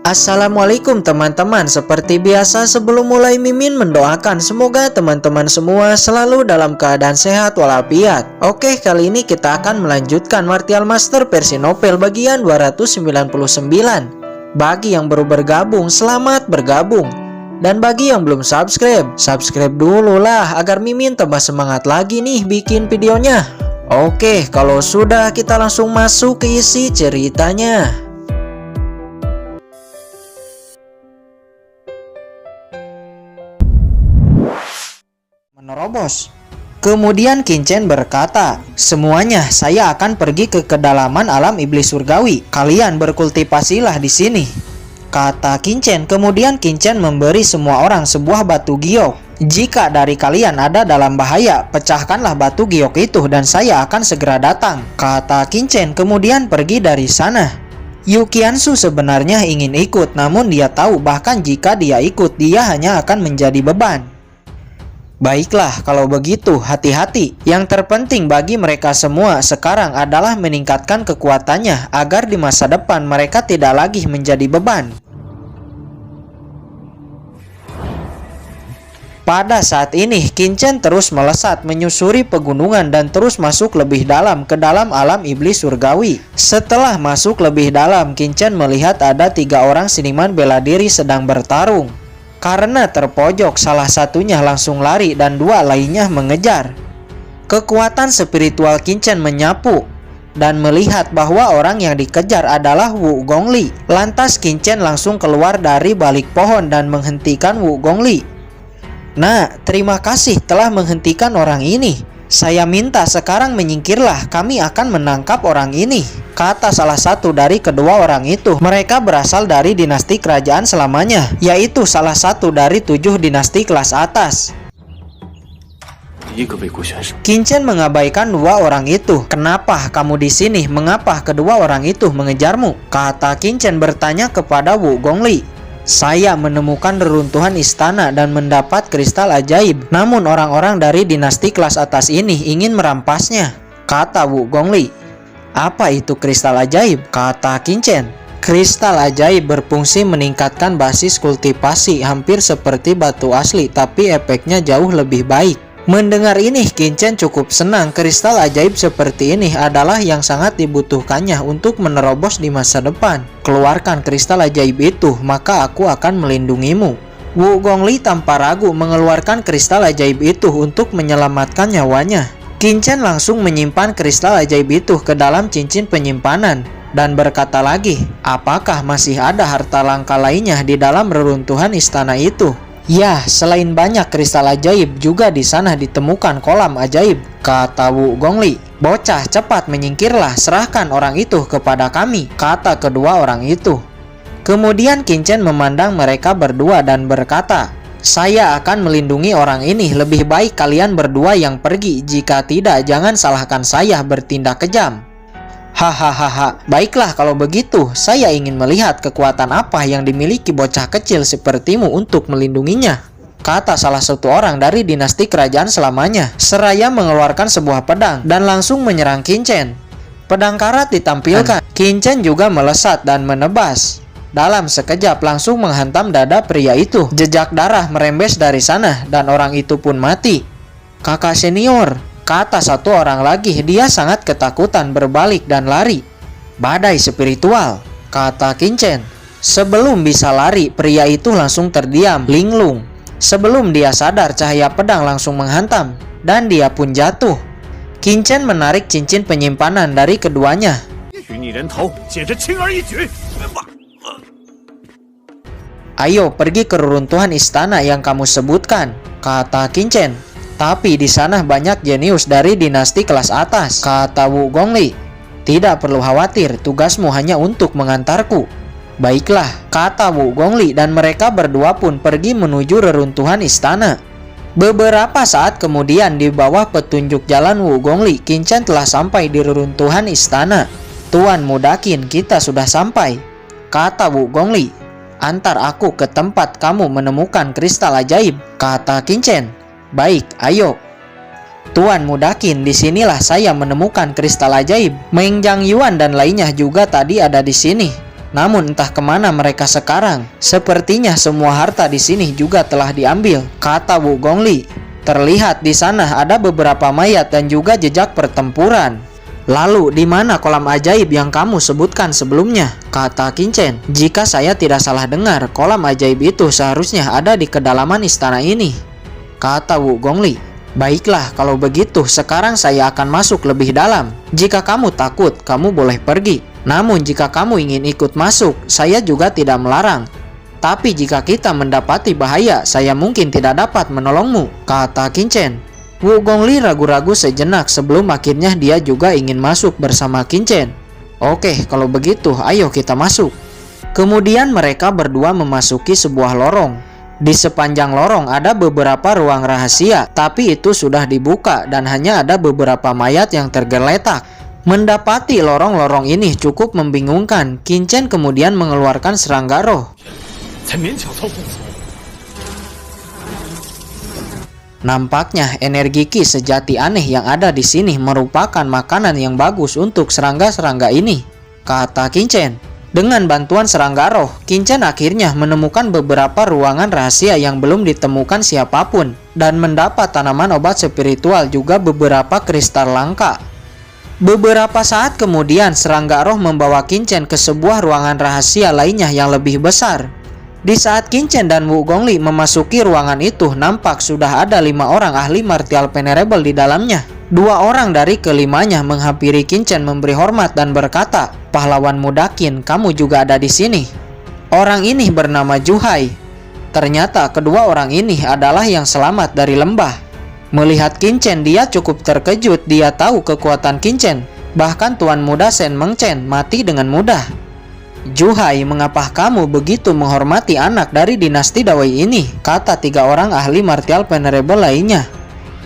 Assalamualaikum teman-teman. Seperti biasa sebelum mulai Mimin mendoakan semoga teman-teman semua selalu dalam keadaan sehat walafiat. Oke, kali ini kita akan melanjutkan Martial Master versi novel bagian 299. Bagi yang baru bergabung, selamat bergabung. Dan bagi yang belum subscribe, subscribe dulu lah agar Mimin tambah semangat lagi nih bikin videonya. Oke, kalau sudah kita langsung masuk ke isi ceritanya. Menerobos. Kemudian Kincen berkata, "Semuanya saya akan pergi ke kedalaman alam iblis surgawi. Kalian berkultivasilah di sini," kata Kincen. Kemudian Kincen memberi semua orang sebuah batu giok. "Jika dari kalian ada dalam bahaya, pecahkanlah batu giok itu dan saya akan segera datang," kata Kincen. Kemudian pergi dari sana. Yukiansu sebenarnya ingin ikut, namun dia tahu bahkan jika dia ikut, dia hanya akan menjadi beban. Baiklah, kalau begitu hati-hati. Yang terpenting bagi mereka semua sekarang adalah meningkatkan kekuatannya agar di masa depan mereka tidak lagi menjadi beban. Pada saat ini, Kincen terus melesat menyusuri pegunungan dan terus masuk lebih dalam ke dalam alam iblis surgawi. Setelah masuk lebih dalam, Kincen melihat ada 3 orang seniman bela diri sedang bertarung. Karena terpojok, salah satunya langsung lari dan 2 lainnya mengejar. Kekuatan spiritual Kincen menyapu dan melihat bahwa orang yang dikejar adalah Wu Gongli. Lantas Kincen langsung keluar dari balik pohon dan menghentikan Wu Gongli. "Nah, terima kasih telah menghentikan orang ini. Saya minta sekarang menyingkirlah, kami akan menangkap orang ini," kata salah satu dari kedua orang itu. Mereka berasal dari dinasti kerajaan selamanya, yaitu salah satu dari 7 dinasti kelas atas. Kincen mengabaikan 2 orang itu. "Kenapa kamu di sini? Mengapa kedua orang itu mengejarmu?" kata Kincen bertanya kepada Wu Gongli. "Saya menemukan reruntuhan istana dan mendapat kristal ajaib. Namun orang-orang dari dinasti kelas atas ini ingin merampasnya," kata Wu Gongli. "Apa itu kristal ajaib?" kata Kincen. "Kristal ajaib berfungsi meningkatkan basis kultivasi hampir seperti batu asli, tapi efeknya jauh lebih baik." Mendengar ini, Kincen cukup senang. Kristal ajaib seperti ini adalah yang sangat dibutuhkannya untuk menerobos di masa depan. "Keluarkan kristal ajaib itu, maka aku akan melindungimu." Wu Gongli tanpa ragu mengeluarkan kristal ajaib itu untuk menyelamatkan nyawanya. Kincen langsung menyimpan kristal ajaib itu ke dalam cincin penyimpanan dan berkata lagi, "Apakah masih ada harta langka lainnya di dalam reruntuhan istana itu?" "Ya, selain banyak kristal ajaib, juga di sana ditemukan kolam ajaib," kata Wu Gongli. "Bocah, cepat menyingkirlah, serahkan orang itu kepada kami," kata kedua orang itu. Kemudian Kincen memandang mereka berdua dan berkata, "Saya akan melindungi orang ini, lebih baik kalian berdua yang pergi, jika tidak jangan salahkan saya bertindak kejam." "Hahaha, baiklah kalau begitu, saya ingin melihat kekuatan apa yang dimiliki bocah kecil sepertimu untuk melindunginya," kata salah satu orang dari dinasti kerajaan selamanya, seraya mengeluarkan sebuah pedang dan langsung menyerang Kincen. Pedang karat ditampilkan. Kincen juga melesat dan menebas. Dalam sekejap langsung menghantam dada pria itu. Jejak darah merembes dari sana dan orang itu pun mati. "Kakak senior," kata satu orang lagi. Dia sangat ketakutan berbalik dan lari. "Badai spiritual," kata Kincen. Sebelum bisa lari, pria itu langsung terdiam, linglung. Sebelum dia sadar, cahaya pedang langsung menghantam dan dia pun jatuh. Kincen menarik cincin penyimpanan dari keduanya. "Ayo pergi ke reruntuhan istana yang kamu sebutkan," kata Kincen. "Tapi di sana banyak jenius dari dinasti kelas atas," kata Wu Gongli. "Tidak perlu khawatir, tugasmu hanya untuk mengantarku." "Baiklah," kata Wu Gongli dan mereka berdua pun pergi menuju reruntuhan istana. Beberapa saat kemudian di bawah petunjuk jalan Wu Gongli, Kincen telah sampai di reruntuhan istana. "Tuan Mudakin, kita sudah sampai," kata Wu Gongli. "Antar aku ke tempat kamu menemukan kristal ajaib," kata Kincen. "Baik, ayo." "Tuan Mudakin, disinilah saya menemukan kristal ajaib. Meng Jiang Yuan dan lainnya juga tadi ada di sini," Namun entah kemana mereka sekarang. Sepertinya semua harta di sini juga telah diambil, kata Wu Gongli. Terlihat di sana ada beberapa mayat dan juga jejak pertempuran. Lalu di mana kolam ajaib yang kamu sebutkan sebelumnya? Kata Qin Chen. Jika saya tidak salah dengar, kolam ajaib itu seharusnya ada di kedalaman istana ini, kata Wu Gongli. Baiklah, kalau begitu sekarang saya akan masuk lebih dalam. Jika kamu takut, kamu boleh pergi. Namun jika kamu ingin ikut masuk, saya juga tidak melarang. Tapi jika kita mendapati bahaya, saya mungkin tidak dapat menolongmu, kata Qin Chen. Wu Gongli ragu-ragu sejenak sebelum akhirnya dia juga ingin masuk bersama Qin Chen. Oke, kalau begitu ayo kita masuk. Kemudian mereka berdua memasuki sebuah lorong. Di sepanjang lorong ada beberapa ruang rahasia, tapi itu sudah dibuka dan hanya ada beberapa mayat yang tergeletak. Mendapati lorong-lorong ini cukup membingungkan. Qin Chen kemudian mengeluarkan serangga roh. Nampaknya energi ki sejati aneh yang ada di sini merupakan makanan yang bagus untuk serangga-serangga ini, kata Qin Chen. Dengan bantuan serangga roh, Qin Chen akhirnya menemukan beberapa ruangan rahasia yang belum ditemukan siapapun dan mendapat tanaman obat spiritual juga beberapa kristal langka. Beberapa saat kemudian, serangga roh membawa Qin Chen ke sebuah ruangan rahasia lainnya yang lebih besar. Di saat Qin Chen dan Wu Gongli memasuki ruangan itu, nampak sudah ada 5 orang ahli martial venerable di dalamnya. 2 orang dari kelimanya menghampiri Qin Chen memberi hormat dan berkata, "Pahlawan muda Qin, kamu juga ada di sini." Orang ini bernama Juhai. Ternyata kedua orang ini adalah yang selamat dari lembah. Melihat Qin Chen, dia cukup terkejut. Dia tahu kekuatan Qin Chen. Bahkan Tuan Muda Shen Meng Chen mati dengan mudah. "Juhai, mengapa kamu begitu menghormati anak dari dinasti Dawei ini?" kata 3 orang ahli martial venerable lainnya.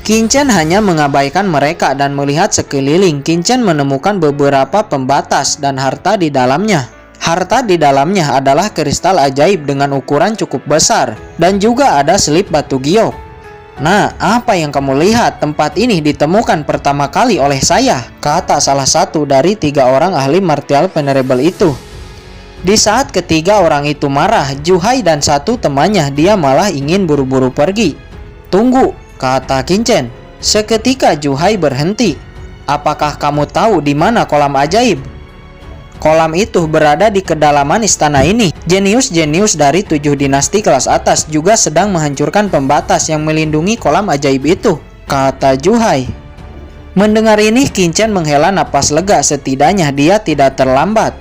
Qin Chen hanya mengabaikan mereka dan melihat sekeliling. Qin Chen menemukan beberapa pembatas dan harta di dalamnya. Harta di dalamnya adalah kristal ajaib dengan ukuran cukup besar dan juga ada selip batu giok. "Nah, apa yang kamu lihat? Tempat ini ditemukan pertama kali oleh saya," kata salah satu dari 3 orang ahli martial venerable itu. Di saat ketiga orang itu marah, Juhai dan satu temannya dia malah ingin buru-buru pergi. "Tunggu," kata Qin Chen. Seketika Juhai berhenti. "Apakah kamu tahu di mana kolam ajaib?" Kolam itu berada di kedalaman istana ini. Jenius-jenius dari 7 dinasti kelas atas juga sedang menghancurkan pembatas yang melindungi kolam ajaib itu, kata Juhai. Mendengar ini, Qin Chen menghela napas lega, setidaknya dia tidak terlambat.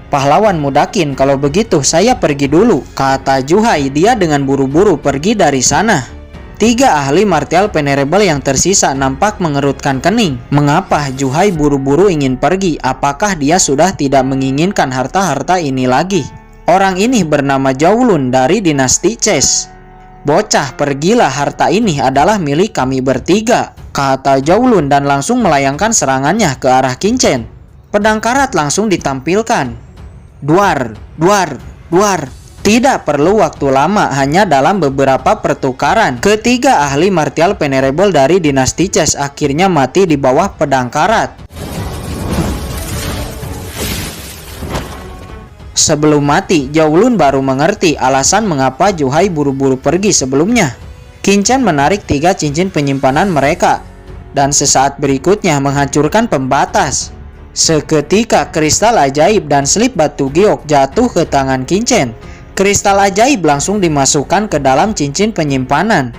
"Pahlawan muda Qin, kalau begitu saya pergi dulu," kata Juhai. Dia dengan buru-buru pergi dari sana. 3 ahli martial venerable yang tersisa nampak mengerutkan kening. Mengapa Juhai buru-buru ingin pergi? Apakah dia sudah tidak menginginkan harta-harta ini lagi? Orang ini bernama Zhao-Lun dari dinasti Ches. "Bocah, pergilah, harta ini adalah milik kami bertiga," kata Zhao-Lun dan langsung melayangkan serangannya ke arah Qin Chen. Pedang karat langsung ditampilkan. Duar, duar, duar. Tidak perlu waktu lama, hanya dalam beberapa pertukaran, ketiga ahli martial venerable dari dinasti Ches akhirnya mati di bawah pedang karat. Sebelum mati, Zhao-Lun baru mengerti alasan mengapa Juhai buru-buru pergi sebelumnya. Qin Chen menarik 3 cincin penyimpanan mereka, dan sesaat berikutnya menghancurkan pembatas. Seketika kristal ajaib dan selip batu giok jatuh ke tangan Qin Chen. Kristal ajaib langsung dimasukkan ke dalam cincin penyimpanan.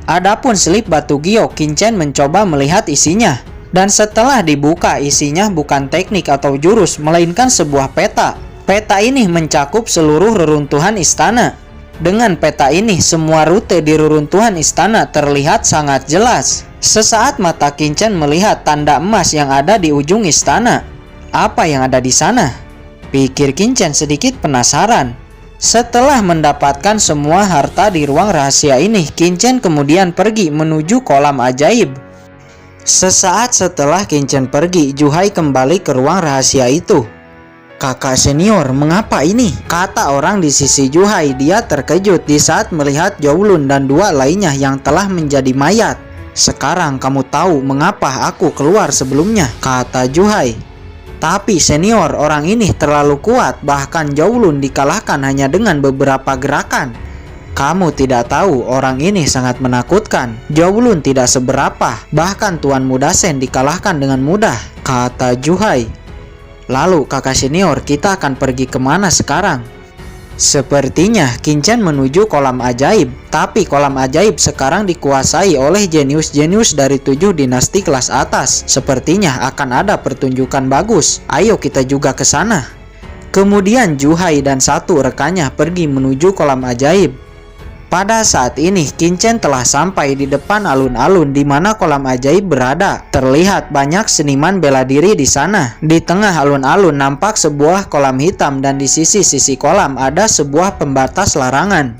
Adapun selip batu giok, Qin Chen mencoba melihat isinya. Dan setelah dibuka, isinya bukan teknik atau jurus, melainkan sebuah peta. Peta ini mencakup seluruh reruntuhan istana. Dengan peta ini, semua rute di reruntuhan istana terlihat sangat jelas. Sesaat mata Qin Chen melihat tanda emas yang ada di ujung istana. Apa yang ada di sana? Pikir Qin Chen sedikit penasaran. Setelah mendapatkan semua harta di ruang rahasia ini, Qin Chen kemudian pergi menuju kolam ajaib. Sesaat setelah Qin Chen pergi, Juhai kembali ke ruang rahasia itu. "Kakak senior, mengapa ini?" kata orang di sisi Juhai. Dia terkejut di saat melihat Zhao-Lun dan 2 lainnya yang telah menjadi mayat. "Sekarang kamu tahu mengapa aku keluar sebelumnya," kata Juhai. Tapi senior, orang ini terlalu kuat, bahkan Jowlun dikalahkan hanya dengan beberapa gerakan. Kamu tidak tahu, orang ini sangat menakutkan. Jowlun tidak seberapa, bahkan Tuan Muda Sen dikalahkan dengan mudah, kata Juhai. Lalu kakak senior, kita akan pergi kemana sekarang? Sepertinya Qin Chen menuju kolam ajaib, tapi kolam ajaib sekarang dikuasai oleh jenius-jenius dari 7 dinasti kelas atas. Sepertinya akan ada pertunjukan bagus. Ayo kita juga ke sana. Kemudian Juhai dan satu rekannya pergi menuju kolam ajaib. Pada saat ini Qin Chen telah sampai di depan alun-alun di mana kolam ajaib berada. Terlihat banyak seniman bela diri di sana. Di tengah alun-alun nampak sebuah kolam hitam dan di sisi-sisi kolam ada sebuah pembatas larangan.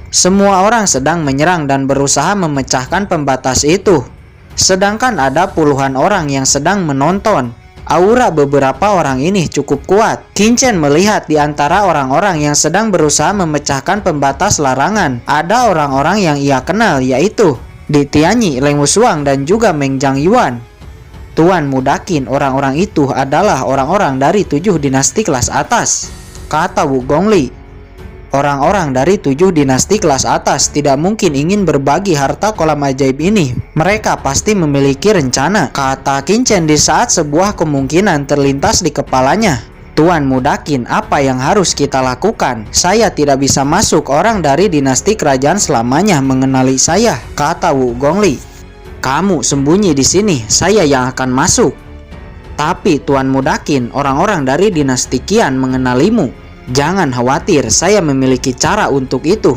Semua orang sedang menyerang dan berusaha memecahkan pembatas itu. Sedangkan ada puluhan orang yang sedang menonton. Aura beberapa orang ini cukup kuat. Qin Chen melihat di antara orang-orang yang sedang berusaha memecahkan pembatas larangan, ada orang-orang yang ia kenal, yaitu Di Tianyi, Leng Wushuang, dan juga Meng Jiangyuan. Tuan Muda Qin, orang-orang itu adalah orang-orang dari 7 dinasti kelas atas, kata Wu Gongli. Orang-orang dari 7 dinasti kelas atas tidak mungkin ingin berbagi harta kolam ajaib ini. Mereka pasti memiliki rencana, kata Qin Chen di saat sebuah kemungkinan terlintas di kepalanya. Tuan Muda Qin, apa yang harus kita lakukan? Saya tidak bisa masuk, orang dari dinasti kerajaan selamanya mengenali saya, kata Wu Gongli. Kamu sembunyi di sini, saya yang akan masuk. Tapi Tuan Muda Qin, orang-orang dari dinasti Qian mengenalimu. Jangan khawatir, saya memiliki cara untuk itu.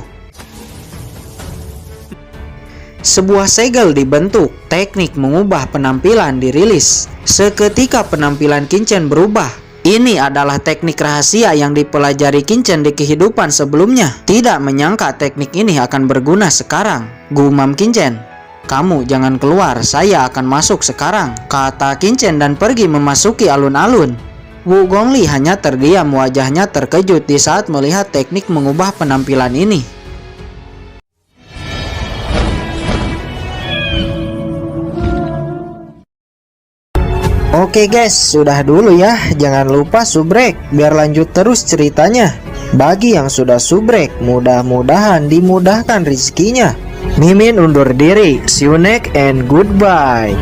Sebuah segel dibentuk, teknik mengubah penampilan dirilis. Seketika penampilan Qin Chen berubah. Ini adalah teknik rahasia yang dipelajari Qin Chen di kehidupan sebelumnya. Tidak menyangka teknik ini akan berguna sekarang, gumam Qin Chen. Kamu jangan keluar, saya akan masuk sekarang, kata Qin Chen dan pergi memasuki alun-alun. Wu Gongli hanya terdiam, wajahnya terkejut di saat melihat teknik mengubah penampilan ini. Oke guys, sudah dulu ya. Jangan lupa subrek biar lanjut terus ceritanya. Bagi yang sudah subrek, mudah-mudahan dimudahkan rezekinya. Mimin undur diri. See you next and goodbye.